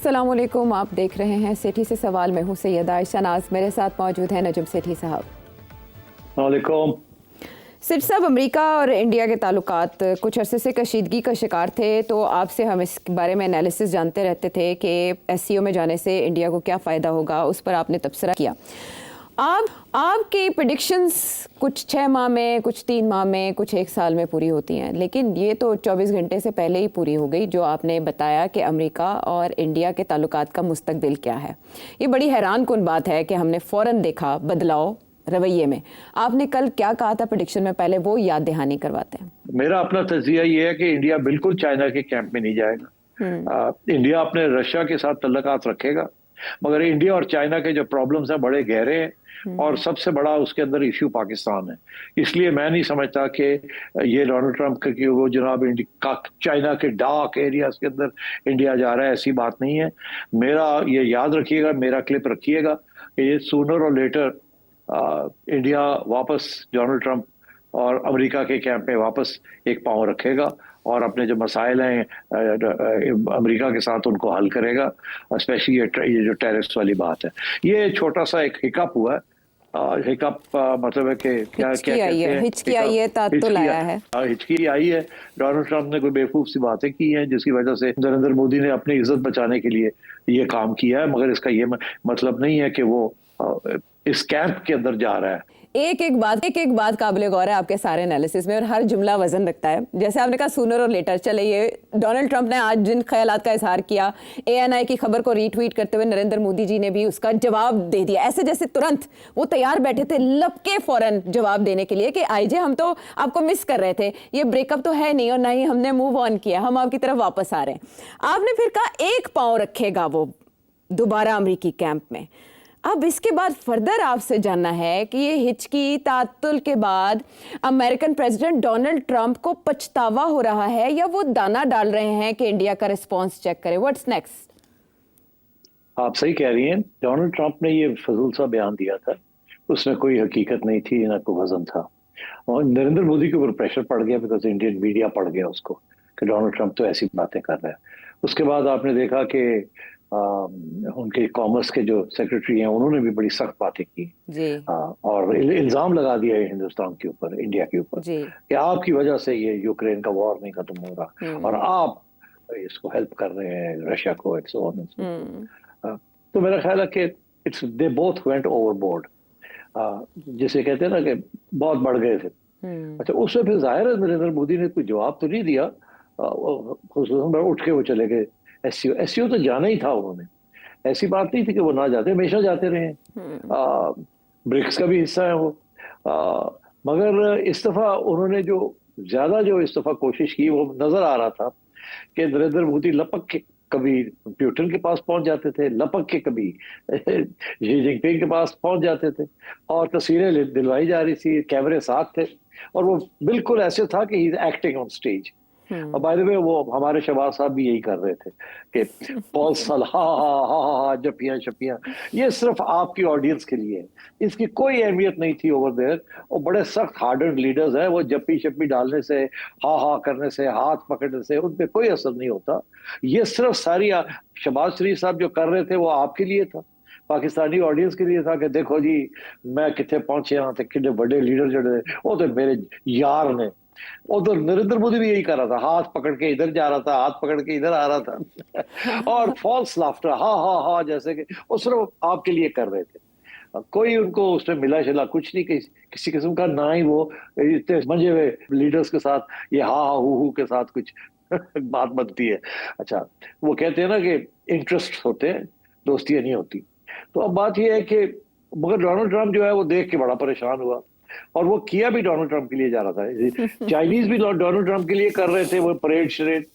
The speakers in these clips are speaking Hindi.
अस्सलाम वालेकुम, आप देख रहे हैं सेठी से सवाल। मैं हूँ सैयदा आयशा नाज, मेरे साथ मौजूद हैं नजम सेठी साहब। वालेकुम। सेठ साहब, अमेरिका और इंडिया के ताल्लुकात कुछ अरसे से कशीदगी का शिकार थे, तो आपसे हम इस बारे में एनालिसिस जानते रहते थे कि एससीओ में जाने से इंडिया को क्या फ़ायदा होगा, उस पर आपने तबसरा किया। आपकी प्रेडिक्शंस कुछ 6 माह में, कुछ 3 माह में, कुछ 1 साल में पूरी होती हैं, लेकिन ये तो 24 घंटे से पहले ही पूरी हो गई, जो आपने बताया कि अमेरिका और इंडिया के ताल्लुकात का मुस्तकबिल क्या है। ये बड़ी हैरान कुन बात है कि हमने फ़ौरन देखा बदलाव रवैये में। आपने कल क्या कहा था प्रेडिक्शन में, पहले वो याद दहानी करवाते हैं। मेरा अपना तज्जिया ये है कि इंडिया बिल्कुल चाइना के कैंप में नहीं जाएगा। इंडिया अपने रशिया के साथ तल्लकात रखेगा, मगर इंडिया और चाइना के जो प्रॉब्लम्स हैं बड़े गहरे हैं, और सबसे बड़ा उसके अंदर इश्यू पाकिस्तान है। इसलिए मैं नहीं समझता कि ये डोनाल्ड ट्रंप के वो जनाब चाइना के डार्क एरियाज के अंदर इंडिया जा रहा है, ऐसी बात नहीं है। मेरा ये याद रखिएगा, मेरा क्लिप रखिएगा कि ये सूनर और लेटर इंडिया वापस डोनाल्ड ट्रंप और अमेरिका के कैंप में वापस एक पांव रखेगा और अपने जो मसाइल हैं अमेरिका के साथ उनको हल करेगा। स्पेशली ये जो टेरिफ्स वाली बात है, ये छोटा सा एक हिकअप हुआ है। हिकअप मतलब है कि क्या कहते हैं, हिचकी आई है, तात्तुल आया है। हिचकी आई है। डोनाल्ड ट्रंप ने कोई बेवकूफ सी बातें की हैं जिसकी वजह से नरेंद्र मोदी ने अपनी इज्जत बचाने के लिए ये काम किया है, मगर इसका ये मतलब नहीं है कि वो इस कैंप के अंदर जा रहा है। एक एक बात काबिल गौर है आपके सारे एनालिसिस में, और हर जुमला वजन रखता है। जैसे आपने कहा सूनर और लेटर, चले ये डोनाल्ड ट्रंप ने आज जिन ख्यालात का इजहार किया, एएनआई की खबर को रीट्वीट करते हुए नरेंद्र मोदी जी ने भी उसका जवाब दे दिया, ऐसे जैसे तुरंत वो तैयार बैठे थे लपके फौरन जवाब देने के लिए कि आईजे हम तो आपको मिस कर रहे थे, ये ब्रेकअप तो है नहीं और ना ही हमने मूव ऑन किया, हम आपकी तरफ वापस आ रहे हैं। आपने फिर कहा एक पाँव रखेगा वो दोबारा अमरीकी कैंप में। अब इसके बाद फर्दर आपसे जानना है कि ये हिचकी तात्तुल के बाद अमेरिकन प्रेसिडेंट डोनाल्ड ट्रंप को पछतावा हो रहा है, या वो दाना डाल रहे हैं कि इंडिया का रिस्पांस चेक करें। What's next? आप सही कह रही हैं। डोनाल्ड ट्रंप ने ये फजूल सा बयान दिया था, उसमें कोई हकीकत नहीं थी, ना कोई वजन था, और नरेंद्र मोदी के ऊपर प्रेशर पड़ गया बिकॉज इंडियन मीडिया पड़ गया उसको कि डोनाल्ड ट्रंप तो ऐसी बातें कर रहा है। उसके बाद आपने देखा कि उनके कॉमर्स के जो सेक्रेटरी हैं उन्होंने भी बड़ी सख्त बातें की जी। और इल्जाम लगा दिया है हिंदुस्तान के ऊपर, इंडिया के ऊपर, कि आपकी वजह से ये यूक्रेन का वॉर नहीं खत्म हो रहा और आप इसको हेल्प कर रहे हैं रशिया को, एंड सो ऑन। तो मेरा ख्याल है कि it's they both went overboard, जिसे कहते हैं ना कि बहुत बढ़ गए थे। अच्छा, उससे फिर जाहिर है नरेंद्र मोदी ने कोई जवाब तो नहीं दिया, उठ के वो चले गए। एससीओ तो जाना ही था उन्होंने, ऐसी बात नहीं थी कि वो ना जाते, हमेशा जाते रहे। ब्रिक्स का भी हिस्सा है वो, मगर इस दफा उन्होंने जो इस दफा कोशिश की, वो नजर आ रहा था कि नरेंद्र मोदी लपक के कभी प्यूटन के पास पहुंच जाते थे, लपक के कभी शी जिनपिंग के पास पहुंच जाते थे, और तस्वीरें दिलवाई जा रही थी, कैमरे साथ थे, और वो बिल्कुल ऐसे था कि he is acting on stage. और बाय द वे वो हमारे शहबाज साहब भी यही कर रहे थे कि पॉल सल हा जपियां शपियां, ये सिर्फ आपकी ऑडियंस के लिए है, इसकी कोई अहमियत नहीं थी ओवर देयर। और बड़े सख्त हार्डर्ड लीडर्स हैं, वो जप्पी शप्पी डालने से, हा करने से, हाथ पकड़ने से उन पे कोई असर नहीं होता। ये सिर्फ सारी शहबाज शरीफ साहब जो कर रहे थे वो आपके लिए था, पाकिस्तानी ऑडियंस के लिए था कि देखो जी मैं कितने पहुंचे यहाँ तक, कितने बड़े लीडर जो वो तो मेरे यार ने। उधर नरेंद्र मोदी भी यही कर रहा था, हाथ पकड़ के इधर जा रहा था, हाथ पकड़ के इधर आ रहा था और फॉल्स लाफ्टर, हा जैसे कि वो सिर्फ आपके लिए कर रहे थे। कोई उनको उसमें मिला शिला कुछ नहीं, किसी किस्म का, ना ही वो इतने मंजे हुए लीडर्स के साथ ये हा हु के साथ कुछ बात बनती है। अच्छा, वो कहते हैं ना कि इंटरेस्ट होते हैं, दोस्तियां नहीं होती। तो अब बात यह है कि मगर डोनाल्ड ट्रंप जो है वो देख के बड़ा परेशान हुआ, और वो किया भी डोनाल्ड ट्रंप के लिए जा रहा था। चाइनीज भी डोनाल्ड ट्रंप के लिए कर रहे थे वो परेड शरेड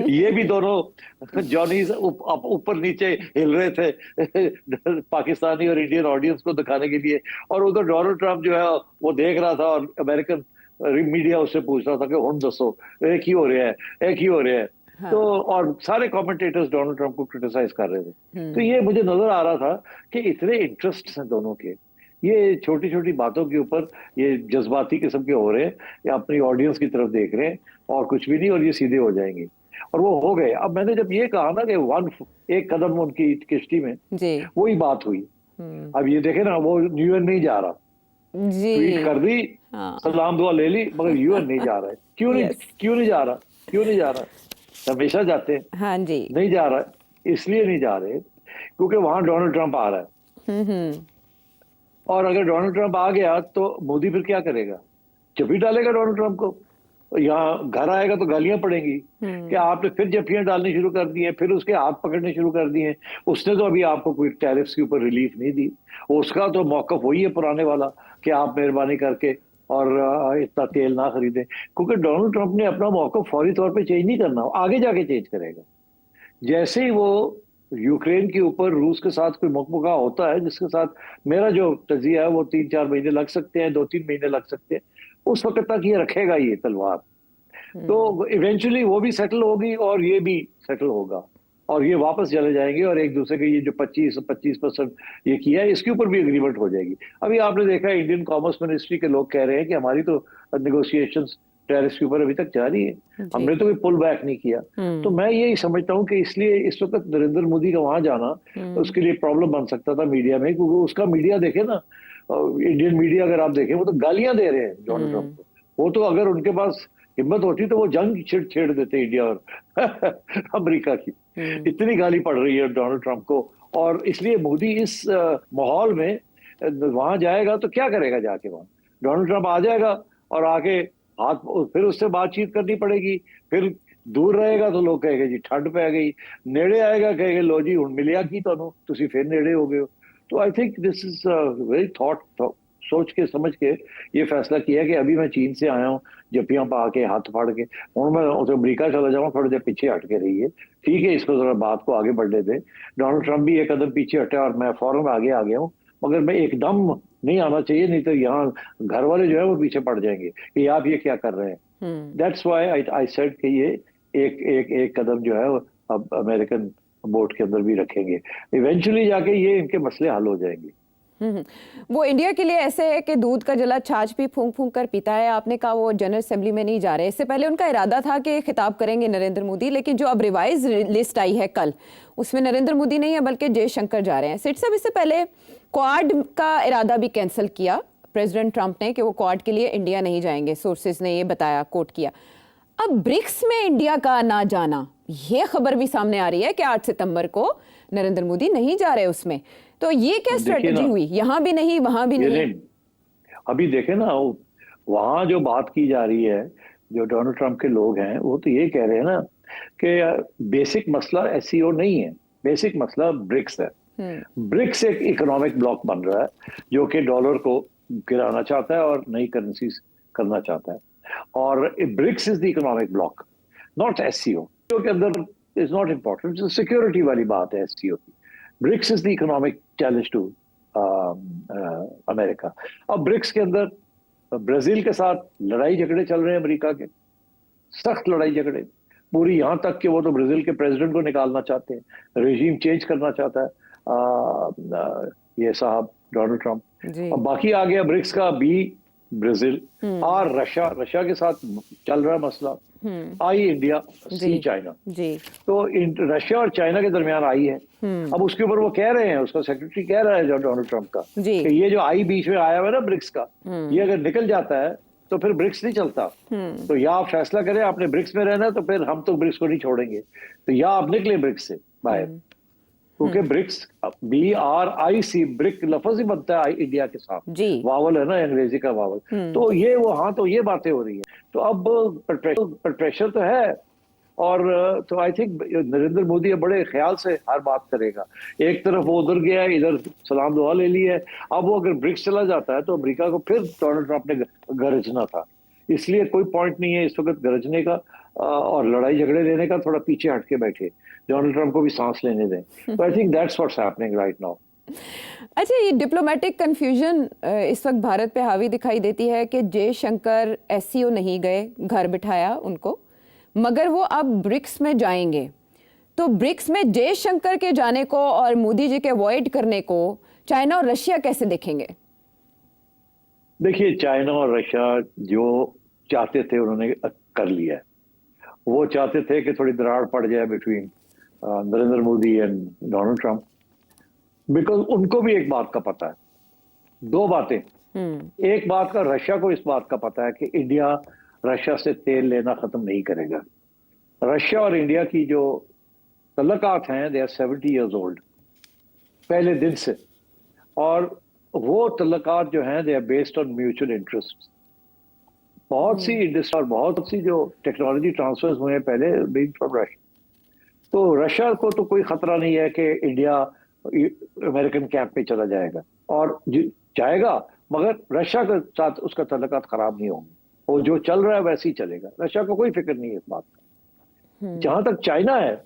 ये भी दोनों जॉनीज ऊपर नीचे हिल रहे थे पाकिस्तानी और इंडियन ऑडियंस को दिखाने के लिए, और उधर डोनाल्ड ट्रंप जो है वो देख रहा था, और अमेरिकन मीडिया उससे पूछ रहा था कि हुन दसो एक ही हो रहा है, एक ही हो रहा है। हाँ। तो और सारे कमेंटेटर्स डोनाल्ड ट्रंप को क्रिटिसाइज कर रहे थे। तो ये मुझे नजर आ रहा था कि इतने इंटरेस्ट हैं दोनों के, ये छोटी छोटी बातों के ऊपर ये जज्बाती किस्म के हो रहे हैं, या अपनी ऑडियंस की तरफ देख रहे हैं और कुछ भी नहीं, और ये सीधे हो जाएंगे। और वो हो गए। अब मैंने जब ये कहा ना कि एक कदम उनकी किश्ती में, जी वही बात हुई। अब ये देखे ना, वो यूएन नहीं जा रहा, ट्वीट जी कर दी, हाँ सलाम दुआ ले ली, मगर यूएन नहीं जा रहा है। यस क्यों नहीं जा रहा? क्यों नहीं जा रहा? हमेशा जाते हैं। हाँ जी नहीं जा रहा है, इसलिए नहीं जा रहे क्योंकि वहां डोनाल्ड ट्रंप आ रहा है। हम्म। और अगर डोनाल्ड ट्रंप आ गया तो मोदी फिर क्या करेगा? जफ्फी डालेगा डोनाल्ड ट्रंप को। यहाँ घर आएगा तो गालियां पड़ेंगी कि आपने फिर जफ्फियां डालनी शुरू कर दी हैं, फिर उसके हाथ पकड़ने शुरू कर दिए हैं। उसने तो अभी आपको कोई टैरिफ्स के ऊपर रिलीफ नहीं दी। उसका तो मौकफ वही है पुराने वाला कि आप मेहरबानी करके और इतना तेल ना खरीदें। क्योंकि डोनाल्ड ट्रंप ने अपना मौकफ फौरी तौर पर चेंज नहीं करना, आगे जाके चेंज करेगा। जैसे ही वो यूक्रेन के ऊपर रूस के साथ कोई मुकबका होता है, जिसके साथ मेरा जो तजिया है वो 3-4 महीने लग सकते हैं, 2-3 महीने लग सकते हैं, उस वक्त तक ये रखेगा ये तलवार। तो इवेंचुअली वो भी सेटल होगी और ये भी सेटल होगा, और ये वापस चले जाएंगे और एक दूसरे के ये जो 25% ये किया है इसके ऊपर भी एग्रीमेंट हो जाएगी। अभी आपने देखा है इंडियन कॉमर्स मिनिस्ट्री के लोग कह रहे हैं कि हमारी तो नेगोशिएशंस टैरिफ के ऊपर अभी तक जारी है, हमने तो कोई पुल बैक नहीं किया। तो मैं यही समझता हूँ कि इसलिए इस वक्त नरेंद्र मोदी का वहां जाना उसके लिए प्रॉब्लम बन सकता था मीडिया में, क्योंकि उसका मीडिया देखे ना, इंडियन मीडिया अगर आप देखें, वो तो गालियां दे रहे हैं डोनाल्ड ट्रंप को। वो तो अगर उनके पास हिम्मत होती तो वो जंग छेड़ देते इंडिया और अमेरिका की। इतनी गाली पड़ रही है डोनाल्ड ट्रंप को। और इसलिए मोदी इस माहौल में वहां जाएगा तो क्या करेगा जाके वहां? डोनाल्ड ट्रंप आ जाएगा और आके हाथ, फिर उससे बातचीत करनी पड़ेगी। फिर दूर रहेगा तो लोग कहेंगे जी ठंड पे आ गई, नेड़े आएगा कहेंगे लो जी हुण मिलिया की तुहानू, तुसी फिर नेड़े हो गए हो। तो I think this is very सोच के समझ के ये फैसला किया कि अभी मैं चीन से आया हूँ जफ्फियां पा के हाथ फाड़ के, हूँ मैं अमरीका चला जाऊँ, थोड़ी देर पीछे हट के रहिए, ठीक है, इसको जरा बात को आगे बढ़ने दें। डोनाल्ड ट्रंप भी एक कदम पीछे हटे और मैं फौरन आगे आ गया हूँ, मगर मैं एकदम नहीं आना चाहिए, नहीं तो यहाँ घर वाले जो है वो पीछे पड़ जाएंगे कि आप ये क्या कर रहे हैं। दैट्स व्हाई आई सेड कि ये एक कदम जो है वो अब अमेरिकन बोर्ड के अंदर भी रखेंगे। इवेंचुअली जाके ये इनके मसले हल हो जाएंगे। वो इंडिया के लिए ऐसे है कि दूध का जला छाछ भी फूंक फूंक कर पीता है। आपने कहा वो जनरल असेंबली में नहीं जा रहे, इससे पहले उनका इरादा था कि खिताब करेंगे नरेंद्र मोदी, लेकिन जो अब रिवाइज लिस्ट आई है कल, उसमें नरेंद्र मोदी नहीं है बल्कि जयशंकर जा रहे हैं। सेठ साहब, इससे पहले क्वाड का इरादा भी कैंसिल किया प्रेसिडेंट ट्रंप ने कि वो क्वाड के लिए इंडिया नहीं जाएंगे, सोर्सेज ने ये बताया, कोट किया। अब ब्रिक्स में इंडिया का ना जाना, ये खबर भी सामने आ रही है कि 8 सितंबर को नरेंद्र मोदी नहीं जा रहे उसमें। तो ये क्या स्ट्रेटजी हुई? यहां भी नहीं वहां भी नहीं। अभी देखे ना, वहां जो बात की जा रही है, जो डोनाल्ड ट्रंप के लोग हैं वो तो ये कह रहे हैं ना कि बेसिक मसला एससीओ नहीं है, बेसिक मसला ब्रिक्स है। ब्रिक्स एक इकोनॉमिक ब्लॉक बन रहा है जो कि डॉलर को गिराना चाहता है और नई करेंसी करना चाहता है। और BRICS is the economic bloc, not SCO. के अंदर इज नॉट इम्पोर्टेंट, सिक्योरिटी वाली बात है एससीओ की। BRICS is the economic challenge to America. अब ब्रिक्स के अंदर ब्राजील के साथ लड़ाई झगड़े चल रहे हैं, अमेरिका के सख्त लड़ाई झगड़े, पूरी यहां तक कि वो तो ब्राजील के प्रेसिडेंट को निकालना चाहते हैं, रेजिम चेंज करना चाहता है ये साहब डोनाल्ड ट्रंप। और बाकी आ गया ब्रिक्स का बी ब्राजील और रशिया के साथ चल रहा मसला, आई इंडिया, सी चाइना। तो रशिया और चाइना के दरमियान आई है। अब उसके ऊपर वो कह रहे हैं, उसका सेक्रेटरी कह रहा है जो डोनाल्ड ट्रंप का, कि ये जो आई बीच में आया हुआ है ना ब्रिक्स का, ये अगर निकल जाता है तो फिर ब्रिक्स नहीं चलता। तो या आप फैसला करें आपने ब्रिक्स में रहना है, तो फिर हम तो ब्रिक्स को नहीं छोड़ेंगे, तो या आप निकले ब्रिक्स से बाहर। क्योंकि ब्रिक्स BRIC ब्रिक लफ्ज ही बनता है इंडिया के साथ, वावल है ना अंग्रेजी का वावल। तो ये वो हाँ, तो ये बातें हो रही है। तो अब प्रेशर तो है, और तो आई थिंक नरेंद्र मोदी बड़े ख्याल से हर बात करेगा। एक तरफ वो उधर गया है, इधर सलाम दुआ ले ली है। अब वो अगर ब्रिक्स चला जाता है तो अमेरिका को फिर डोनाल्ड ट्रंप ने गरजना था, इसलिए कोई पॉइंट नहीं है इस वक्त गरजने का और लड़ाई झगड़े लेने का। थोड़ा पीछे हट के बैठे, डोनाल्ड ट्रंप को भी सांस लेने दें। तो I think that's what's happening right now. अच्छा, ये डिप्लोमेटिक कंफ्यूजन इस वक्त भारत पे हावी दिखाई देती है कि जयशंकर एससीओ नहीं गए, घर बिठाया उनको, मगर वो अब ब्रिक्स में जाएंगे। तो ब्रिक्स में जयशंकर के जाने को और मोदी जी के अवॉइड करने को चाइना और रशिया कैसे देखेंगे? देखिए, चाइना और रशिया जो चाहते थे उन्होंने कर लिया है, वो चाहते थे कि थोड़ी दरार पड़ जाए between Narendra Modi and Donald Trump, because उनको भी एक बात का पता है, दो बातें। एक बात का रशिया को इस बात का पता है कि इंडिया रशिया से तेल लेना खत्म नहीं करेगा। रशिया और इंडिया की जो तल्लकात हैं, दे आर 70 ईयर्स ओल्ड, पहले दिन से। और वो तल्लकात जो हैं, they are based on mutual interest. बहुत सी इंडस्ट्री और बहुत सी जो टेक्नोलॉजी ट्रांसफर्स हुए हैं पहले बीइंग फ्रॉम रशिया। तो रशिया को तो कोई खतरा नहीं है कि इंडिया अमेरिकन कैंप पे चला जाएगा, और जाएगा, मगर रशिया के साथ उसका तल्लकात खराब नहीं होंगे। वो जो चल रहा है वैसे ही चलेगा, रशिया को कोई फिक्र नहीं है इस बात का। जहां तक चाइना है,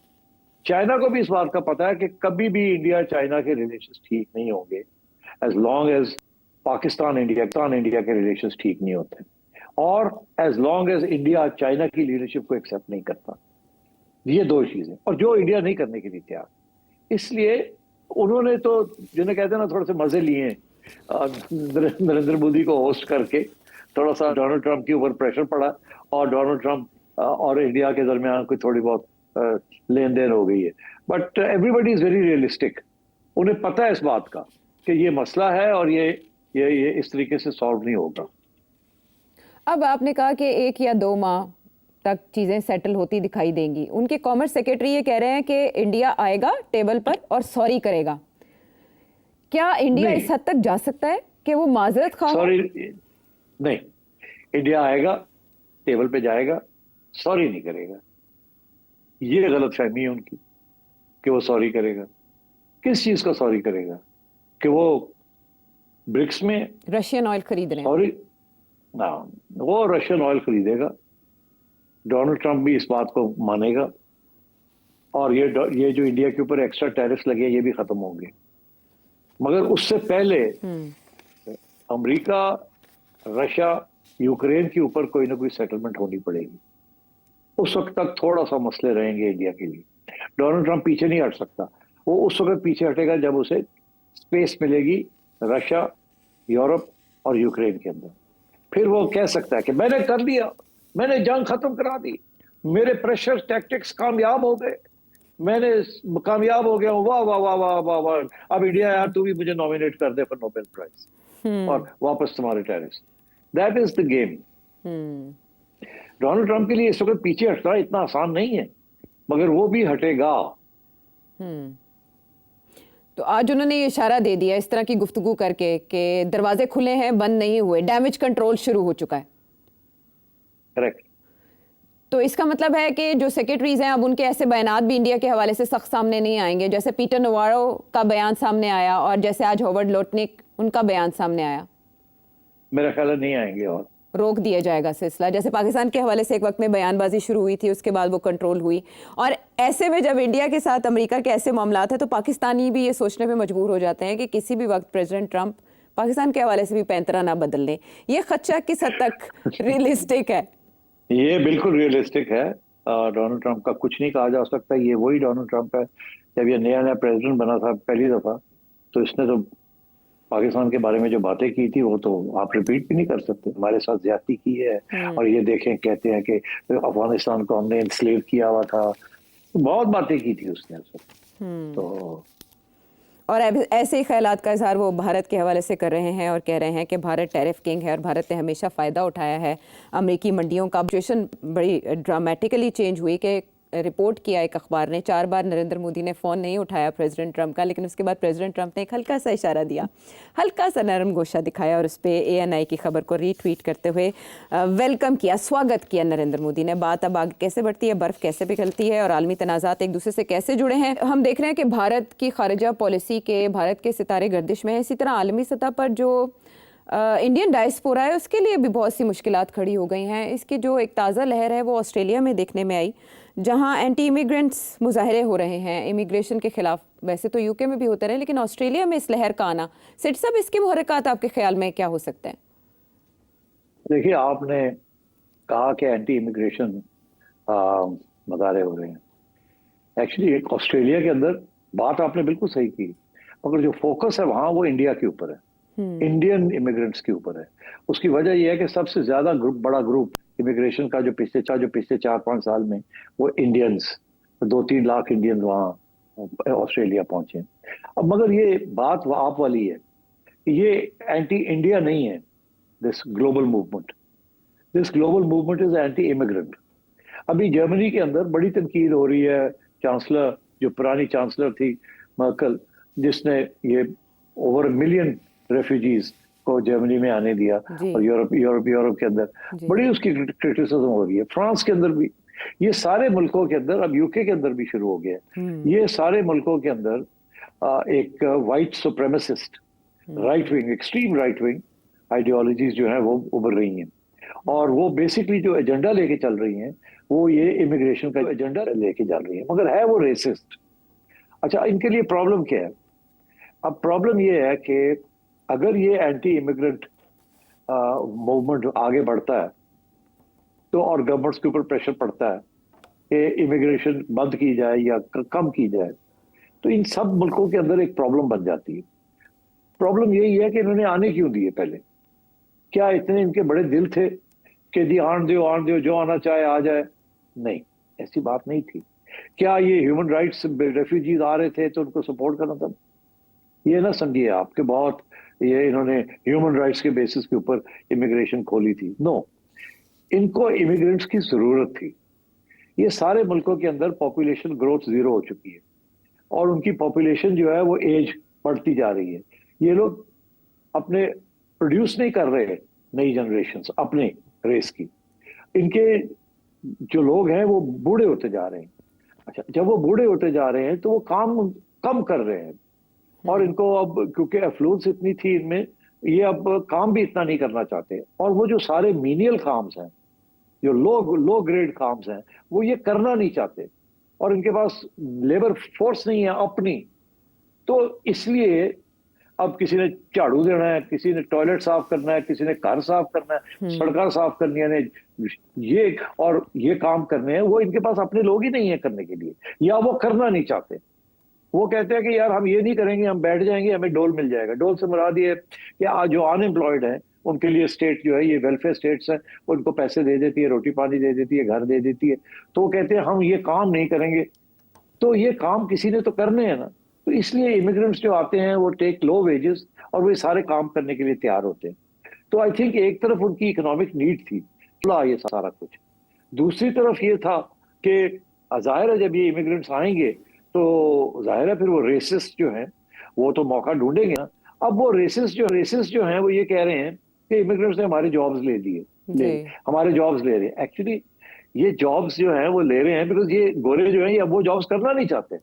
चाइना को भी इस बात का पता है कि कभी भी इंडिया चाइना के रिलेशंस ठीक नहीं होंगे as long as Pakistan India के रिलेशंस ठीक नहीं होते, और as long as India China की लीडरशिप को एक्सेप्ट नहीं करता। ये दो चीजें, और जो इंडिया नहीं करने के लिए तैयार। इसलिए उन्होंने तो, जिन्हें कहते हैं ना, थोड़े से मजे लिए नरेंद्र मोदी को होस्ट करके। थोड़ा सा डोनाल्ड ट्रंप के ऊपर प्रेशर पड़ा, और डोनाल्ड ट्रंप और इंडिया के दरमियान कोई थोड़ी बहुत लेन देन हो गई है। But everybody is very realistic. उन्हें पता है इस बात का कि ये मसला है, और ये इस तरीके से सॉल्व नहीं होगा। अब आपने कहा कि 1 या 2 माह तक चीज़ें सेटल होती दिखाई देंगी। उनके कॉमर्स सेक्रेटरी ये कह रहे हैं कि इंडिया आएगा टेबल पर और सॉरी करेगा। क्या इंडिया इस हद तक जा सकता है कि वो माजरत खा? सॉरी नहीं, इंडिया आएगा, टेबल पे जाएगा, सॉरी नहीं करेगा। ये गलतफहमी है उनकी कि वो सॉरी करेगा। किस चीज का सॉरी करेगा? कि वो ब्रिक्स में रशियन ऑयल खरीद रहे हैं। सॉरी ना, वो रशियन ऑयल खरीदेगा। डोनाल्ड ट्रंप भी इस बात को मानेगा, और ये जो इंडिया के ऊपर एक्स्ट्रा टैरिफ्स लगे ये भी खत्म होंगे। मगर उससे पहले अमेरिका, रशिया, यूक्रेन के ऊपर कोई ना कोई सेटलमेंट होनी पड़ेगी। उस वक्त तक थोड़ा सा मसले रहेंगे इंडिया के लिए। डोनाल्ड ट्रंप पीछे नहीं हट सकता। वो उस वक्त पीछे हटेगा जब उसे स्पेस मिलेगी रशिया, यूरोप और यूक्रेन के अंदर। फिर वो कह सकता है कि मैंने कर लिया, मैंने जंग खत्म करा दी, मेरे प्रेशर टैक्टिक्स कामयाब हो गए, मैंने कामयाब हो गया हूं, वाह वाह वाह वाह वाह वाह, अब इंडिया यार तू भी मुझे नॉमिनेट कर दे फॉर नोबेल प्राइज और वापस तुम्हारे tariffs. That is the game. Donald Trump के लिए इस वक्त पीछे हटना इतना आसान नहीं है, मगर वो भी हटेगा। तो आज उन्होंने ये इशारा दे दिया इस तरह की गुफ्तगू करके कि दरवाजे खुले हैं, बंद नहीं हुए, डैमेज कंट्रोल शुरू हो चुका है। करेक्ट। तो इसका मतलब है कि जो सेक्रेटरीज हैं अब उनके ऐसे बयानात भी इंडिया के हवाले से सख्त सामने नहीं आएंगे, जैसे पीटर नवारो का बयान सामने आया और जैसे आज हॉवर्ड लोटनिक उनका बयान सामने आया। मेरा ख्याल है नहीं आएंगे, और रोक दिया जाएगा सिलसिला। जैसे पाकिस्तान के हवाले से एक वक्त में बयानबाजी शुरू हुई थी, उसके बाद वो कंट्रोल हुई। और ऐसे में जब इंडिया के साथ अमेरिका के ऐसे मामलात हैं तो पाकिस्तानी भी ये सोचने पे मजबूर हो जाते हैं कि किसी भी वक्त प्रेसिडेंट ट्रंप पाकिस्तान के हवाले से भी पैंतरा ना बदल लें। ये खदशा किस हद तक रियलिस्टिक है? ये बिल्कुल रियलिस्टिक है। डोनाल्ड ट्रंप का कुछ नहीं कहा जा सकता। ये वही डोनाल्ड ट्रंप है जब ये नया नया प्रेसिडेंट बना था पहली दफा, तो इसने तो पाकिस्तान के बारे में जो बातें की थी वो तो आप रिपीट भी नहीं कर सकते। हमारे साथ ज्यादती की है, और ये देखें, कहते हैं कि अफगानिस्तान को हमने इंस्लेव किया हुआ था, बहुत बातें की थी उसने। तो और ऐसे ही ख्यालात का इजहार वो भारत के हवाले से कर रहे हैं और कह रहे हैं कि भारत टैरिफ किंग है और भारत ने हमेशा फ़ायदा उठाया है अमेरिकी मंडियों का। सिचुएशन बड़ी ड्रामेटिकली चेंज हुई कि रिपोर्ट किया एक अखबार ने 4 बार नरेंद्र मोदी ने फ़ोन नहीं उठाया प्रेसिडेंट ट्रंप का, लेकिन उसके बाद प्रेसिडेंट ट्रंप ने एक हल्का सा इशारा दिया, हल्का सा नरम गोशा दिखाया और उस पर ANI की खबर को रीट्वीट करते हुए वेलकम किया, स्वागत किया नरेंद्र मोदी ने। बात अब आगे कैसे बढ़ती है, बर्फ़ कैसे पिघलती है और आलमी तनाज़ात एक दूसरे से कैसे जुड़े हैं, हम देख रहे हैं कि भारत की खारजा पॉलिसी के भारत के सितारे गर्दिश में है। इसी तरह आलमी सतह पर जो इंडियन डायस्पोरा है उसके लिए भी बहुत सी मुश्किलात खड़ी हो गई हैं। इसकी जो एक ताज़ा लहर है वो ऑस्ट्रेलिया में देखने में आई, जहां एंटी इमिग्रेंट्स मुजाहरे हो रहे हैं इमिग्रेशन के खिलाफ। वैसे तो यूके में भी होते रहे, लेकिन ऑस्ट्रेलिया में इस लहर का आना, सिट साहब इसके मुहर्रिकात आपके ख्याल में क्या हो सकते हैं? देखिए, आपने कहा कि एंटी इमिग्रेशन मुजाहरे हो रहे हैं। एक्चुअली ऑस्ट्रेलिया के अंदर बात आपने बिल्कुल सही की, मगर जो फोकस है वहां वो इंडिया के ऊपर है, इंडियन इमिग्रेंट्स के ऊपर है। उसकी वजह यह है कि सबसे ज्यादा बड़ा ग्रुप इमिग्रेशन का जो पिछले 4-5 साल में वो इंडियंस 2-3 लाख इंडियंस वहाँ ऑस्ट्रेलिया पहुंचे। अब मगर ये बात आप वाली है, ये एंटी इंडिया नहीं है this global movement. This global movement is anti immigrant. अभी जर्मनी के अंदर बड़ी तनकीद हो रही है, चांसलर जो पुरानी चांसलर थी मर्कल, जिसने ये ओवर 1 मिलियन रेफ्यूजीज को जर्मनी में आने दिया और यूरोप के अंदर बड़ी उसकी क्रिटिसिज्म हो रही है। फ्रांस के अंदर भी, ये सारे मुल्कों के अंदर, अब यूके के अंदर भी शुरू हो गया है। ये सारे मुल्कों के अंदर एक white supremacist right wing, extreme right wing ideologies जो है वो उभर रही हैं, और वो बेसिकली जो एजेंडा लेके चल रही हैं वो ये इमिग्रेशन का एजेंडा लेके चल रही है, मगर है वो रेसिस्ट। अच्छा, इनके लिए प्रॉब्लम क्या है? अब प्रॉब्लम ये है कि अगर ये एंटी इमिग्रेंट मूवमेंट आगे बढ़ता है तो, और गवर्नमेंट्स के ऊपर प्रेशर पड़ता है कि इमिग्रेशन बंद की जाए या कम की जाए, तो इन सब मुल्कों के अंदर एक प्रॉब्लम बन जाती है। प्रॉब्लम यही है कि इन्होंने आने क्यों दिए पहले? क्या इतने इनके बड़े दिल थे कि जी आन दो जो आना चाहे आ जाए? नहीं, ऐसी बात नहीं थी। क्या ये ह्यूमन राइट्स रेफ्यूजीज आ रहे थे तो उनको सपोर्ट करना था? ये ना समझिए आपके बहुत ये इन्होंने ह्यूमन राइट्स के बेसिस के ऊपर इमिग्रेशन खोली थी। नो, इनको इमिग्रेंट्स की जरूरत थी। ये सारे मुल्कों के अंदर पॉपुलेशन ग्रोथ 0 हो चुकी है और उनकी पॉपुलेशन जो है वो एज बढ़ती जा रही है। ये लोग अपने प्रोड्यूस नहीं कर रहे नई जनरेशन अपने रेस की। इनके जो लोग हैं वो बूढ़े होते जा रहे हैं। अच्छा, जब वो बूढ़े होते जा रहे हैं तो वो काम कम कर रहे हैं, और इनको अब क्योंकि एफ्लुएंस इतनी थी इनमें, ये अब काम भी इतना नहीं करना चाहते, और वो जो सारे मीनियल काम्स हैं, जो लो ग्रेड काम्स हैं, वो ये करना नहीं चाहते, और इनके पास लेबर फोर्स नहीं है अपनी। तो इसलिए अब किसी ने झाड़ू देना है, किसी ने टॉयलेट साफ करना है, किसी ने घर साफ करना है, सड़कें साफ करनी है, ये काम करने हैं, वो इनके पास अपने लोग ही नहीं है करने के लिए, या वो करना नहीं चाहते। वो कहते हैं कि यार हम ये नहीं करेंगे, हम बैठ जाएंगे, हमें डोल मिल जाएगा। डोल से मुराद ये कि आज जो अनएम्प्लॉयड है उनके लिए स्टेट जो है, ये वेलफेयर स्टेट्स है, उनको पैसे दे देती है, रोटी पानी दे देती है, घर दे देती है। तो वो कहते हैं हम ये काम नहीं करेंगे, तो ये काम किसी ने तो करने हैं ना। तो इसलिए इमिग्रेंट्स जो आते हैं वो टेक लो वेजेस, और वो सारे काम करने के लिए तैयार होते हैं। तो आई थिंक एक तरफ उनकी इकोनॉमिक नीड थी, ये सारा कुछ। दूसरी तरफ ये था कि जाहिर है जब ये इमिग्रेंट्स आएंगे तो जाहिर है फिर वो रेसिस्ट जो हैं वो तो मौका ढूंढेंगे ना। अब वो रेसिस्ट जो हैं वो ये कह रहे हैं कि इमिग्रेंट्स ने हमारे जॉब्स ले दिए, हमारे जॉब्स ले रहे हैं। एक्चुअली ये जॉब्स जो हैं वो ले रहे हैं बिकॉज ये गोरे जो हैं ये अब वो जॉब्स करना नहीं चाहते।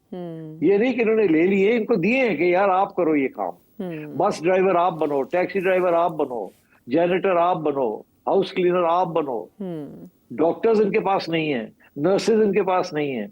ये नहीं कि इन्होंने ले लिए, इनको दिए हैं कि यार आप करो ये काम। बस ड्राइवर आप बनो, टैक्सी ड्राइवर आप बनो, जैनेटर आप बनो, हाउस क्लीनर आप बनो। डॉक्टर्स इनके पास नहीं है, नर्सेज इनके पास नहीं है,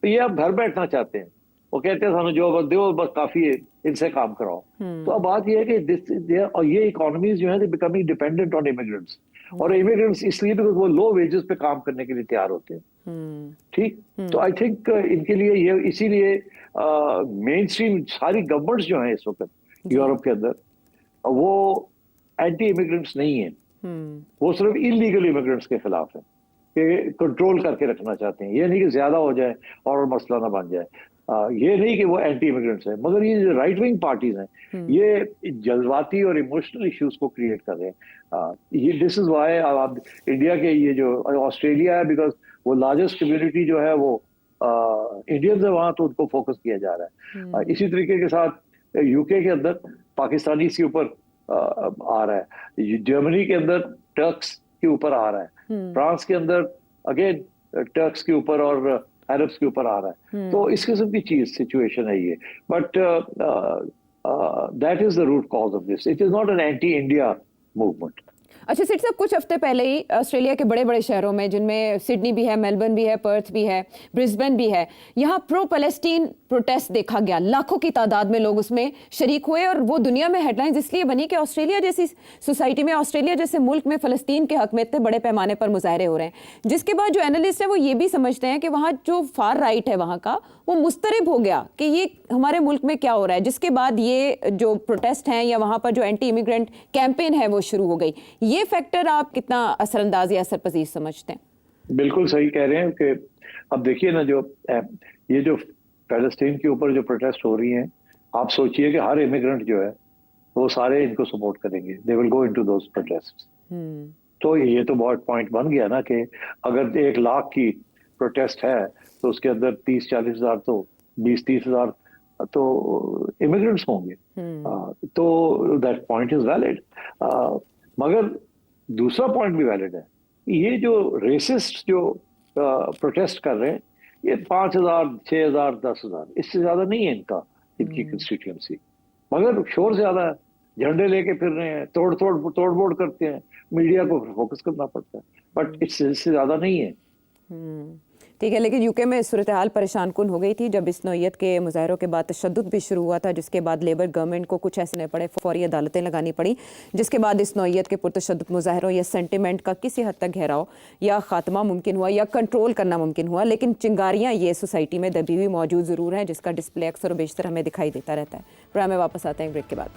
तो ये अब घर बैठना चाहते हैं। वो कहते हैं सानू जॉब दो, बस काफी है, इनसे काम कराओ। तो अब बात ये है कि और ये इकोनॉमीज जो है दे बिकमिंग डिपेंडेंट ऑन इमिग्रेंट्स, और इमिग्रेंट्स इसलिए बिकॉज वो लो वेजेस पे काम करने के लिए तैयार होते हैं। ठीक, तो आई थिंक इनके लिए ये इसीलिए मेन स्ट्रीम सारी गवर्नमेंट्स जो है इस वक्त यूरोप के अंदर वो एंटी इमिग्रेंट्स नहीं है, वो सिर्फ इलीगल इमिग्रेंट्स के खिलाफ है कि कंट्रोल करके रखना चाहते हैं। ये नहीं कि ज्यादा हो जाए और मसला ना बन जाए। ये नहीं कि वो एंटी इमिग्रेंट्स है, मगर ये जो राइट विंग पार्टीज हैं ये जज्बाती और इमोशनल इश्यूज को क्रिएट कर रहे हैं। ये दिस इज व्हाई आप इंडिया के ये जो ऑस्ट्रेलिया है, बिकॉज वो लार्जेस्ट कम्युनिटी जो है वो इंडियंस है वहां, तो उनको फोकस किया जा रहा है। इसी तरीके के साथ यूके के अंदर पाकिस्तानी के ऊपर आ रहा है, जर्मनी के अंदर टर्क्स के ऊपर आ रहा है, फ्रांस के अंदर अगेन टर्क्स के ऊपर और अरब्स के ऊपर आ रहा है। तो इस किस्म की चीज सिचुएशन है ये, but that is the root cause of this. It is not an anti India movement. अच्छा सेठ साहब, कुछ हफ्ते पहले ही ऑस्ट्रेलिया के बड़े बड़े शहरों में, जिनमें सिडनी भी है, मेलबर्न भी है, पर्थ भी है, ब्रिस्बेन भी है, यहाँ प्रो पैलेस्टीन प्रोटेस्ट देखा गया। लाखों की तादाद में लोग उसमें शरीक हुए, और वो दुनिया में हेडलाइंस इसलिए बनी कि ऑस्ट्रेलिया जैसी सोसाइटी में, ऑस्ट्रेलिया जैसे मुल्क में फ़लस्तीन के हक में इतने बड़े पैमाने पर मुजाहरे हो रहे हैं। जिसके बाद जो एनालिस्ट है वो ये भी समझते हैं कि वहाँ जो फार राइट है वहाँ का, वो मुस्तरब हो गया कि ये हमारे मुल्क में क्या हो रहा है, जिसके बाद ये जो प्रोटेस्ट हैं या वहाँ पर जो एंटी इमिग्रेंट कैंपेन है वो शुरू हो गई। ये फैक्टर आप कितना असरअंदाज या असरपजीर समझते हैं? बिल्कुल सही कह रहे हैं कि अब देखिए ना, ये जो पैलेस्टीन के ऊपर जो प्रोटेस्ट हो रही हैं, आप सोचिए कि हर इमिग्रेंट जो है वो सारे इनको सपोर्ट करेंगे, they will go into those protest. तो ये तो बहुत पॉइंट बन गया ना कि अगर 1 लाख की प्रोटेस्ट है तो उसके अंदर 30-40 हजार तो 20-30 हजार तो इमिग्रेंट्स होंगे। तो दैट पॉइंट इज वैलिड। मगर दूसरा पॉइंट भी वैलिड है, ये जो रेसिस्ट जो प्रोटेस्ट कर रहे हैं, ये 5,000, 6,000, 10,000, इससे ज्यादा नहीं है इनकी कंस्टिट्यूएंसी, मगर शोर ज्यादा है, झंडे लेके फिर रहे हैं, तोड़-फोड़ करते हैं, मीडिया को फोकस करना पड़ता है, बट इससे ज्यादा नहीं है। ठीक है, लेकिन यूके में सूरत हाल परेशान कुन हो गई थी जब इस नौइयत के मुजाहरों के बाद तशद्दुद भी शुरू हुआ था, जिसके बाद लेबर गवर्नमेंट को कुछ ऐसे नहीं पड़े, फौरी अदालतें लगानी पड़ी, जिसके बाद इस नौइयत के पुरतशद्दुद मुजाहरों या सेंटिमेंट का किसी हद तक घेराव या खात्मा मुमकिन हुआ या कंट्रोल करना मुमकिन हुआ। लेकिन चिंगारियाँ ये सोसाइटी में दबी हुई मौजूद ज़रूर हैं, जिसका डिस्प्ले अक्सर और बेशतर हमें दिखाई देता रहता है। प्रोग्राम में वापस आते हैं ब्रेक के बाद।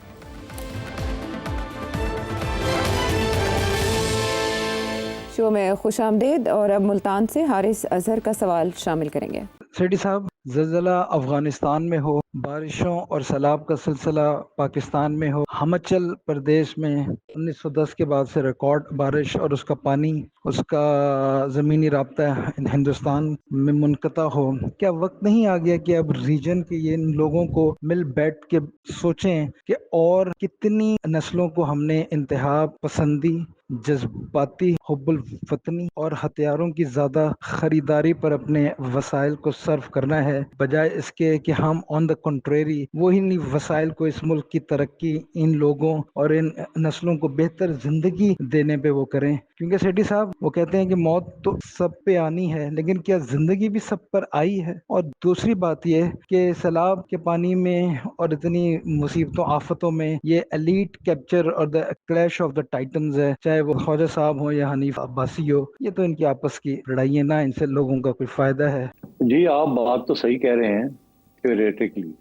शो में खुश आमदेद, और अब मुल्तान से हारिस अजहर का सवाल शामिल करेंगे। सेठी साहब, ज़लज़ला अफ़गानिस्तान में हो, बारिशों और सैलाब का सिलसिला पाकिस्तान में हो, हिमाचल प्रदेश में 1910 के बाद से रिकॉर्ड बारिश और उसका पानी, उसका ज़मीनी राब्ता हिंदुस्तान में मुनक़ता हो, क्या वक्त नहीं आ गया कि अब रीजन के ये लोगों को मिल बैठ के सोचें कि और कितनी नस्लों को हमने इंतहा पसंदी, जज्बाती हुब्बुल वतनी और हथियारों की ज़्यादा ख़रीदारी पर अपने वसाइल को सर्व करना है, बजाय इसके कि हम ऑन द कंट्रेरी वही वसाइल को इस मुल्क की तरक्की, इन लोगों और इन नस्लों को बेहतर ज़िंदगी देने पे वो करें। क्योंकि सेठी साहब वो कहते हैं कि मौत तो सब पे आनी है, लेकिन क्या ज़िंदगी भी सब पर आई है? और दूसरी बात ये कि सैलाब के पानी में और इतनी मुसीबतों आफतों में ये एलीट कैप्चर और the clash of the titans है, चाहे वो ख्वाजा साहब हो या हनीफ अब्बासी हो, ये तो इनकी आपस की लड़ाई है ना, इनसे लोगों का कोई फायदा है? जी, आप बात तो सही कह रहे हैं थ्योरेटिकली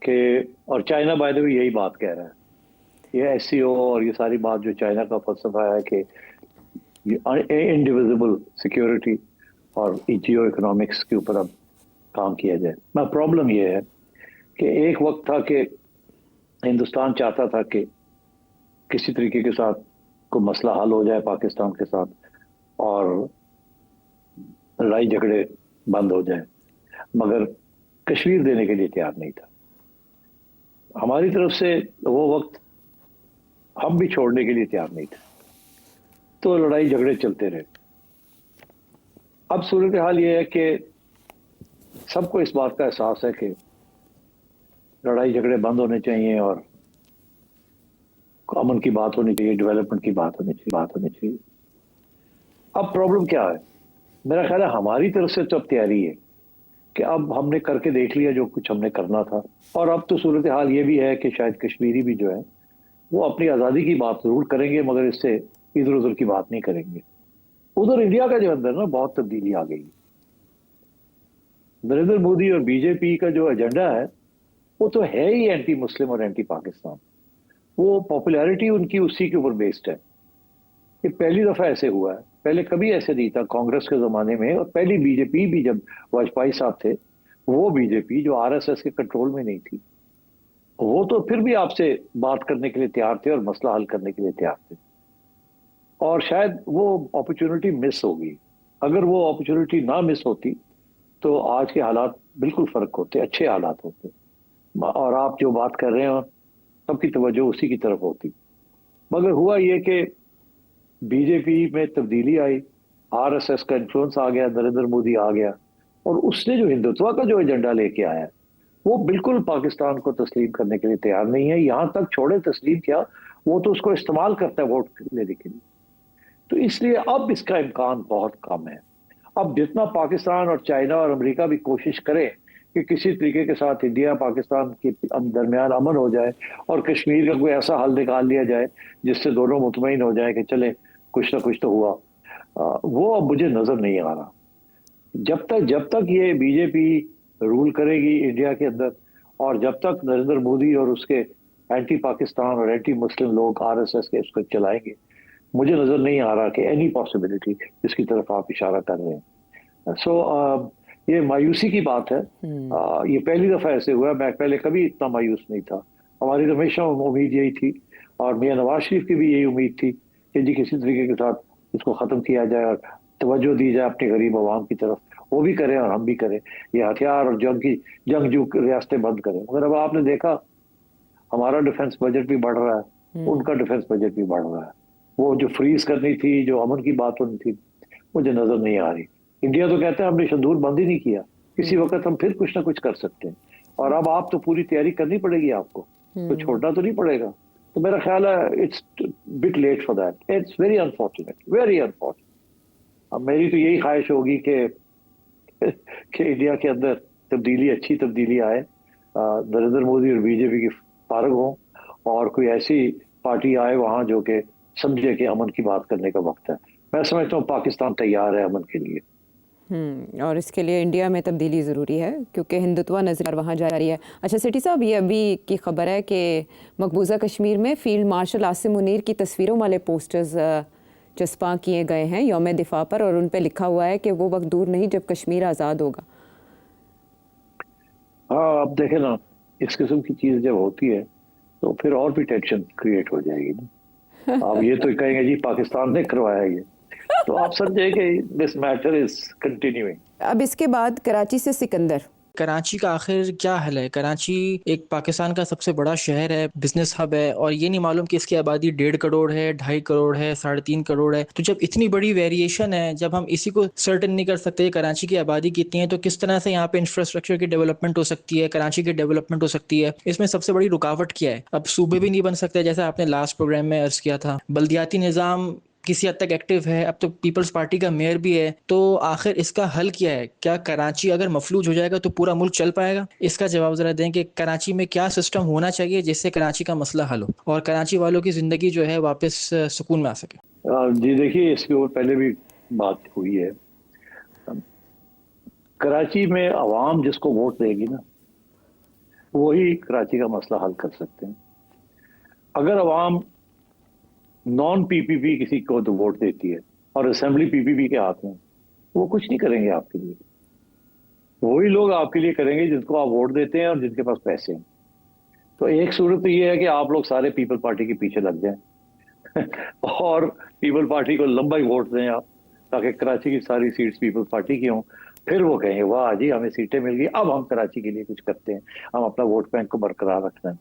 कि, और चाइना बाय द वे यही बात कह रहा है, ये एससीओ और ये सारी बात जो चाइना का फलसफा है कि इंडिविजिबल सिक्योरिटी और जियो इकोनॉमिक्स के ऊपर अब काम किया जाए। मैं प्रॉब्लम ये है कि एक वक्त था कि हिंदुस्तान चाहता था कि किसी तरीके के साथ कोई मसला हल हो जाए पाकिस्तान के साथ और लड़ाई झगड़े बंद हो जाए, मगर कश्मीर देने के लिए तैयार नहीं था। हमारी तरफ से वो वक्त हम भी छोड़ने के लिए तैयार नहीं थे, तो लड़ाई झगड़े चलते रहे। अब सूरत हाल ये है कि सबको इस बात का एहसास है कि लड़ाई झगड़े बंद होने चाहिए और अमन की बात होनी चाहिए, डेवलपमेंट की बात होनी चाहिए। अब प्रॉब्लम क्या है? मेरा ख्याल है हमारी तरफ से तो अब तैयारी है कि अब हमने करके देख लिया जो कुछ हमने करना था, और अब तो सूरत हाल ये भी है कि शायद कश्मीरी भी जो है वो अपनी आज़ादी की बात जरूर करेंगे, मगर इससे इधर उधर की बात नहीं करेंगे। उधर इंडिया का जो अंदर ना बहुत तब्दीली आ गई। नरेंद्र मोदी और बीजेपी का जो एजेंडा है वो तो है ही एंटी मुस्लिम और एंटी पाकिस्तान। वो पॉपुलैरिटी उनकी उसी के ऊपर बेस्ड है। ये पहली दफा ऐसे हुआ है, पहले कभी ऐसे नहीं था कांग्रेस के जमाने में, और पहली बीजेपी भी जब वाजपेयी साहब थे, वो बीजेपी जो आरएसएस के कंट्रोल में नहीं थी, वो तो फिर भी आपसे बात करने के लिए तैयार थे और मसला हल करने के लिए तैयार थे। और शायद वो अपॉर्चुनिटी मिस हो गई। अगर वो अपॉर्चुनिटी ना मिस होती तो आज के हालात बिल्कुल फर्क होते, अच्छे हालात होते, और आप जो बात कर रहे हो सबकी तवज्जो उसी की तरफ होती। मगर हुआ ये कि बीजेपी में तब्दीली आई, आरएसएस का इन्फ्लुएंस आ गया, नरेंद्र मोदी आ गया, और उसने जो हिंदुत्व का जो एजेंडा लेके आया वो बिल्कुल पाकिस्तान को तस्लीम करने के लिए तैयार नहीं है। यहां तक छोड़े तस्लीम क्या, वो तो उसको इस्तेमाल करता है वोट लेने के लिए। तो इसलिए अब इसका इम्कान बहुत कम है। अब जितना पाकिस्तान और चाइना और अमेरिका भी कोशिश करें कि किसी तरीके के साथ इंडिया पाकिस्तान के दरमियान अमन हो जाए और कश्मीर का कोई ऐसा हल निकाल लिया जाए जिससे दोनों मुतमईन हो जाए कि चले कुछ ना कुछ तो हुआ, वो अब मुझे नजर नहीं आ रहा। जब तक ये बीजेपी रूल करेगी इंडिया के अंदर। और जब तक नरेंद्र मोदी और उसके एंटी पाकिस्तान और एंटी मुस्लिम लोग आरएसएस के इसको चलाएंगे, मुझे नजर नहीं आ रहा कि एनी पॉसिबिलिटी जिसकी तरफ आप इशारा कर रहे हैं। सो ये मायूसी की बात है। ये पहली दफा ऐसे हुआ। मैं पहले कभी इतना मायूस नहीं था। हमारी तो हमेशा उम्मीद यही थी, और मियां नवाज शरीफ की भी यही उम्मीद थी कि जी किसी तरीके के साथ इसको खत्म किया जाए और तवज्जो दी जाए अपने गरीब आवाम की तरफ। वो भी करें और हम भी करें, ये हथियार और जंगजू रियासतें बंद करें। मगर अब आपने देखा हमारा डिफेंस बजट भी बढ़ रहा है, उनका डिफेंस बजट भी बढ़ रहा है। वो जो फ्रीज करनी थी, जो अमन की बात होनी थी, मुझे नजर नहीं आ रही। इंडिया तो कहते हैं हमने संदूर बंद ही नहीं किया, किसी वक्त हम फिर कुछ ना कुछ कर सकते हैं। और अब आप तो पूरी तैयारी करनी पड़ेगी आपको, तो छोड़ना तो नहीं पड़ेगा। तो मेरा ख्याल है it's bit late for that. It's very unfortunate, very unfortunate. अब मेरी तो यही ख्वाहिश होगी कि इंडिया के अंदर तब्दीली, अच्छी तब्दीली आए, नरेंद्र मोदी और बीजेपी की फारग हो, और कोई ऐसी पार्टी आए वहां जो कि समझे कि अमन की बात करने का वक्त है। मैं समझता हूँ पाकिस्तान तैयार है अमन के लिए। और इसके लिए इंडिया में तब्दीली ज़रूरी है, क्योंकि हिंदुत्व नज़र वहाँ जा रही है। अच्छा सिटी साहब, ये अभी की खबर है कि मकबूजा कश्मीर में फील्ड मार्शल आसिम मुनीर की तस्वीरों वाले पोस्टर्स चस्पा किए गए हैं यौम दिफा पर, और उन पे लिखा हुआ है कि वो वक्त दूर नहीं जब कश्मीर आज़ाद होगा। हाँ, अब देखे ना, इस किस्म की चीज जब होती है तो फिर और भी टेंशन क्रिएट हो जाएगी ना। अब ये तो कहेंगे जी पाकिस्तान ने करवाया ये, तो आप समझे कि दिस मैटर इज कंटिन्यूइंग। अब इसके बाद कराची से सिकंदर। कराची का आखिर क्या हाल है? कराची एक पाकिस्तान का सबसे बड़ा शहर है, बिजनेस हब है, और ये नहीं मालूम कि इसकी आबादी 1.5 करोड़ है, 2.5 करोड़ है, 3.5 करोड़ है। तो जब इतनी बड़ी वेरिएशन है, जब हम इसी को सर्टेन नहीं कर सकते कराची की आबादी कितनी है, तो किस तरह से यहाँ पे इंफ्रास्ट्रक्चर की डेवलपमेंट हो सकती है, कराची की डेवलपमेंट हो सकती है? इसमें सबसे बड़ी रुकावट क्या है? अब सूबे भी नहीं बन सकते, जैसा आपने लास्ट प्रोग्राम में अर्ज किया था। बल्दियाती निज़ाम किसी हद तक एक्टिव है, अब तो पीपल्स पार्टी का मेयर भी है। तो आखिर इसका हल क्या है? क्या कराची अगर मफलूज हो जाएगा तो पूरा मुल्क चल पाएगा? इसका जवाब जरा दें कि कराची में क्या सिस्टम होना चाहिए जिससे कराची का मसला हल हो और कराची वालों की जिंदगी जो है वापस सुकून में आ सके। जी देखिए, इसके ऊपर पहले भी बात हुई है। कराची में अवाम जिसको वोट देगी ना, वही कराची का मसला हल कर सकते हैं। अगर अवाम नॉन पीपीपी किसी को तो वोट देती है और असेंबली पीपीपी के हाथ में, वो कुछ नहीं करेंगे आपके लिए। वही लोग आपके लिए करेंगे जिनको आप वोट देते हैं और जिनके पास पैसे हैं। तो एक सूरत तो ये है कि आप लोग सारे पीपल पार्टी के पीछे लग जाएं और पीपल पार्टी को लंबा ही वोट दें आप, ताकि कराची की सारी सीट्स पीपल पार्टी की हों। फिर वो कहेंगे वाह जी हमें सीटें मिल गई, अब हम कराची के लिए कुछ करते हैं, हम अपना वोट बैंक को बरकरार रखते हैं।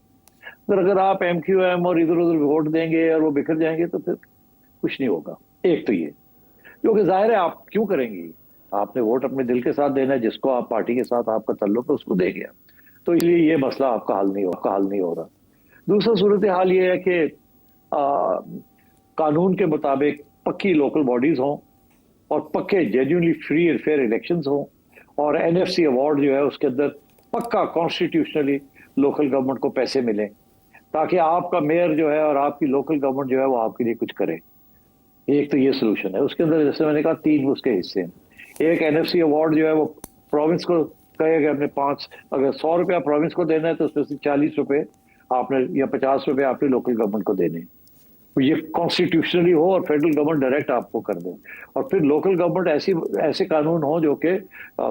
अगर आप MQM और इधर उधर वोट देंगे और वो बिखर जाएंगे तो फिर कुछ नहीं होगा। एक तो ये, क्योंकि जाहिर है आप क्यों करेंगे, आपने वोट अपने दिल के साथ देना है, जिसको आप पार्टी के साथ आपका ताल्लुक है उसको देंगे, तो इसलिए ये मसला आपका हल नहीं हो रहा। दूसरा सूरत हाल ये है कि कानून के मुताबिक पक्की लोकल बॉडीज हों और पक्के genuinely free and fair elections हों, और NFC अवार्ड जो है उसके अंदर पक्का कॉन्स्टिट्यूशनली लोकल गवर्नमेंट को पैसे मिले, ताकि आपका मेयर जो है और आपकी लोकल गवर्नमेंट जो है वो आपके लिए कुछ करे। एक तो ये सोल्यूशन है। उसके अंदर जैसे मैंने कहा 3 उसके हिस्से हैं। एक NFC अवार्ड जो है वो प्रोविंस को कहेगा अपने 5, अगर 100 रुपया प्रोविंस को देना है तो उसमें से 40 रुपए आपने या 50 रुपए आपने लोकल गवर्नमेंट को देने। तो ये कॉन्स्टिट्यूशनली हो और फेडरल गवर्नमेंट डायरेक्ट आपको कर दे, और फिर लोकल गवर्नमेंट ऐसे कानून हो जो कि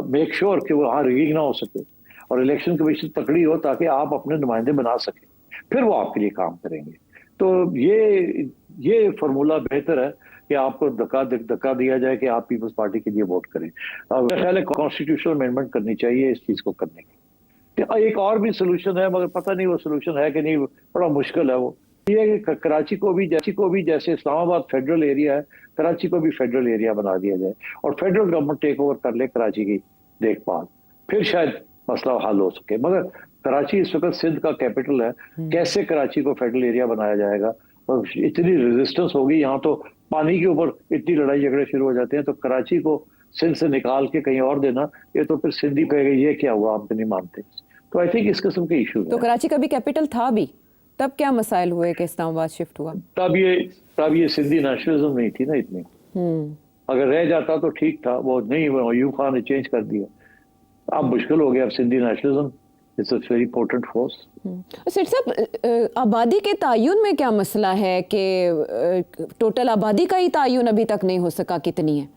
मेक श्योर कि वहाँ रिगिंग ना हो सके और इलेक्शन कमीशन तकड़ी हो, ताकि आप अपने नुमाइंदे बना सके, फिर वो आपके लिए काम करेंगे। तो ये फार्मूला बेहतर है कि आपको धक्का दिया जाए कि आप पीपल्स पार्टी के लिए वोट करें। मेरा ख्याल है कॉन्स्टिट्यूशनल अमेंडमेंट करनी चाहिए इस चीज को करने की। एक और भी सोल्यूशन है, मगर पता नहीं वो सोल्यूशन है कि नहीं, बड़ा मुश्किल है वो। ये है कि कराची को भी जैसे इस्लामाबाद फेडरल एरिया है, कराची को भी फेडरल एरिया बना दिया जाए और फेडरल गवर्नमेंट टेक ओवर कर ले कराची की देखभाल, फिर शायद मसला हल हो सके। मगर कराची इस वक्त सिंध का कैपिटल है, कैसे कराची को फेडरल एरिया बनाया जाएगा? और इतनी रेजिस्टेंस होगी यहाँ, तो पानी के ऊपर इतनी लड़ाई झगड़े शुरू हो जाते हैं, तो कराची को सिंध से निकाल के कहीं और देना, ये तो फिर सिंधी कहेगा ये क्या हुआ, आप तो नहीं मानते। तो आई थिंक इस किस्म के इशू तो कराची का भी कैपिटल था भी, तब क्या मसाइल हुए कि इस्लामाबाद शिफ्ट हुआ? तब ये सिंधी नेशनलिज्म नहीं थी ना इतनी। अगर रह जाता तो ठीक था, वो नहीं, वो अयूब खान ने चेंज कर दिया। अब मुश्किल हो गया, अब Sindhi nationalism it's a very potent force. सेठ साहब, आबादी के तायुन में क्या मसला है कि टोटल आबादी का ही तायुन अभी तक नहीं हो सका, कितनी है?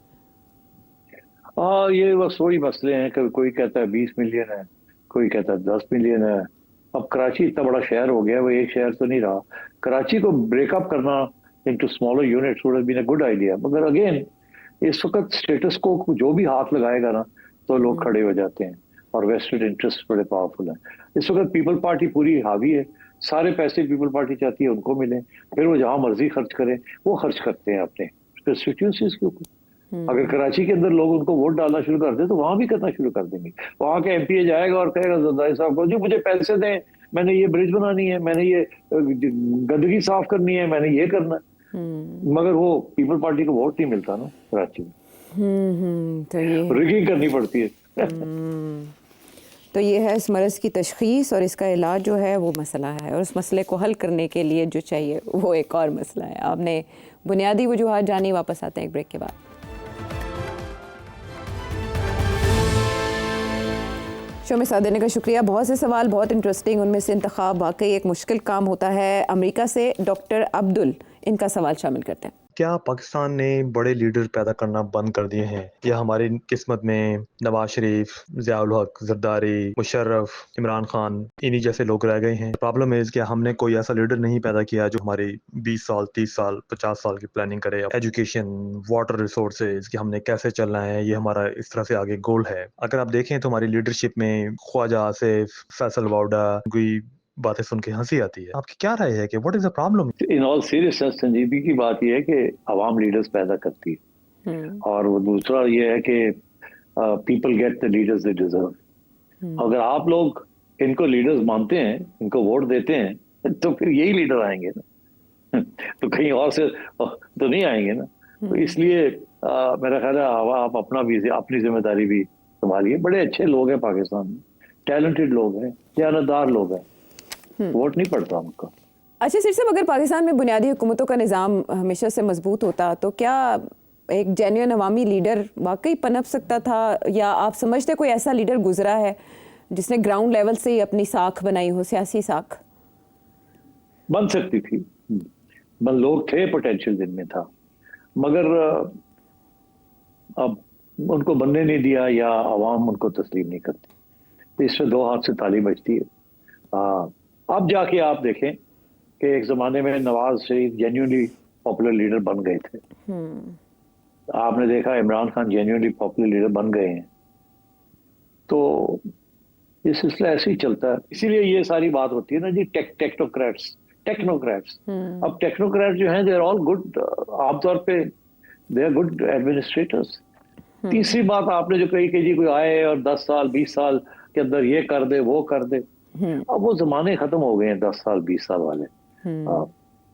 ये बस वही मसले हैं कि कोई कहता है 20 मिलियन है, कोई कहता है 10 मिलियन है। अब कराची इतना बड़ा शहर हो गया, वो एक शहर तो नहीं रहा। कराची को ब्रेकअप करना into smaller units would have been a good idea, मगर अगेन इस वक्त स्टेटस को जो भी हाथ लगाएगा ना तो लोग खड़े हो जाते हैं, और वेस्टेड इंटरेस्ट बड़े पावरफुल हैं। इस वक्त पीपल पार्टी पूरी हावी है, सारे पैसे पीपल पार्टी चाहती है उनको मिले, फिर वो जहां मर्जी खर्च करें, वो खर्च करते हैं अपने कंस्टिट्यूएंसीज के ऊपर। अगर कराची के अंदर लोग उनको वोट डालना शुरू कर दे तो वहां भी करना शुरू कर देंगे। वहां के एमपी जाएगा और कहेगा जरदारी साहब को, जी मुझे पैसे दें, मैंने ये ब्रिज बनानी है, मैंने ये गंदगी साफ करनी है, मैंने ये करना है। मगर वो पीपल पार्टी को वोट नहीं मिलता ना कराची में, तो ये रिगिंग करनी पड़ती है। तो ये है इस मर्ज़ की तशख़ीस, और इसका इलाज जो है वो मसला है, और उस मसले को हल करने के लिए जो चाहिए वो एक और मसला है। आपने बुनियादी वजूहात जानी, वापस आते हैं एक ब्रेक के बाद। शो में साथ देने का शुक्रिया। बहुत से सवाल बहुत इंटरेस्टिंग, उनमें से इंतखाब वाकई एक मुश्किल काम होता है। अमेरिका से डॉक्टर अब्दुल, इनका सवाल शामिल करते हैं। क्या पाकिस्तान ने बड़े लीडर पैदा करना बंद कर दिए हैं, या हमारी किस्मत में नवाज शरीफ, ज़ियाउल हक, जरदारी, मुशर्रफ, इमरान खान, इन्हीं जैसे लोग रह गए हैं? प्रॉब्लम है कि हमने कोई ऐसा लीडर नहीं पैदा किया जो हमारी 20 साल, 30 साल, 50 साल की प्लानिंग करे। एजुकेशन, वाटर रिसोर्सेज कि हमने कैसे चलना है, ये हमारा इस तरह से आगे गोल है। अगर आप देखें तो हमारी लीडरशिप में ख्वाजा आसिफ, फैसल वाउडा, कोई बातें सुन के हंसी आती है। आपकी क्या राय है कि what is the problem? In all seriousness संजीदगी की बात यह है कि अवाम लीडर्स पैदा करती है, और वो दूसरा ये है कि people get the leaders they deserve. अगर आप लोग इनको लीडर्स मानते हैं, इनको वोट देते हैं, तो फिर यही लीडर आएंगे ना तो कहीं और से तो नहीं आएंगे ना। तो इसलिए मेरा ख्याल है आप अपनी जिम्मेदारी भी संभालिए। बड़े अच्छे लोग हैं पाकिस्तान में, टैलेंटेड लोग हैं, जानदार लोग हैं, वोट नहीं पड़ता उनका। अच्छा सिर साहब, अगर पाकिस्तान में बुनियादी हुकूमतों का निज़ाम हमेशा से मजबूत होता तो क्या एक जेन्युइन अवामी लीडर वाकई पनप सकता था, या आप समझते कोई ऐसा लीडर गुजरा है जिसने ग्राउंड लेवल से ही अपनी साख बनाई हो, सियासी साख? बन सकती थी, लोग थे, पोटेंशियल जिनमें था, मगर अब उनको बनने नहीं दिया, या अवाम उनको तस्लीम नहीं करती। तो इसमें दो हाथ से ताली बजती है। अब जाके आप देखें कि एक जमाने में Nawaz Sharif genuinely popular leader बन गए थे। आपने देखा Imran Khan genuinely popular leader बन गए हैं। तो ये सिलसिला ऐसे ही चलता है। इसीलिए ये सारी बात होती है ना जी, टेक्नोक्रेट्स। अब टेक्नोक्रेट्स जो हैं, दे आर ऑल गुड, आमतौर पे दे आर गुड एडमिनिस्ट्रेटर्स। तीसरी बात आपने जो कही कि जी कोई आए और 10 साल 20 साल के अंदर ये कर दे, वो कर दे, अब वो जमाने खत्म हो गए हैं 10 साल 20 साल वाले।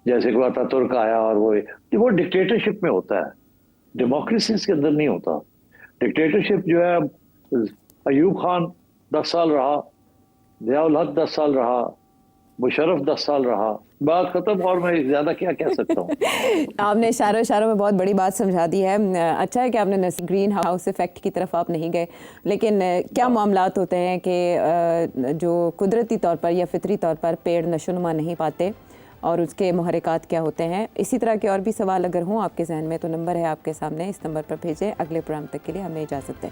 जैसे कोई अतातुर्क आया और वो डिक्टेटरशिप में होता है, डेमोक्रेसी के अंदर नहीं होता। डिक्टेटरशिप जो है, अयूब खान 10 साल रहा, ज़ियाउल हक 10 साल रहा, मुशर्रफ 10 साल रहा, बात खत्म, और मैं ज्यादा क्या कह सकता हूँ। आपने इशारों में बहुत बड़ी बात समझा दी है। अच्छा है कि आपने ग्रीन हाउस इफेक्ट की तरफ आप नहीं गए, लेकिन क्या मामलात होते हैं कि जो कुदरती तौर पर या फितरी तौर पर पेड़ नशोनुमा नहीं पाते, और उसके मुहर्रिकात क्या होते हैं? इसी तरह के और भी सवाल अगर हों आपके जहन में तो नंबर है आपके सामने, इस नंबर पर भेजें। अगले प्रोग्राम तक के लिए हमें इजाज़त दें।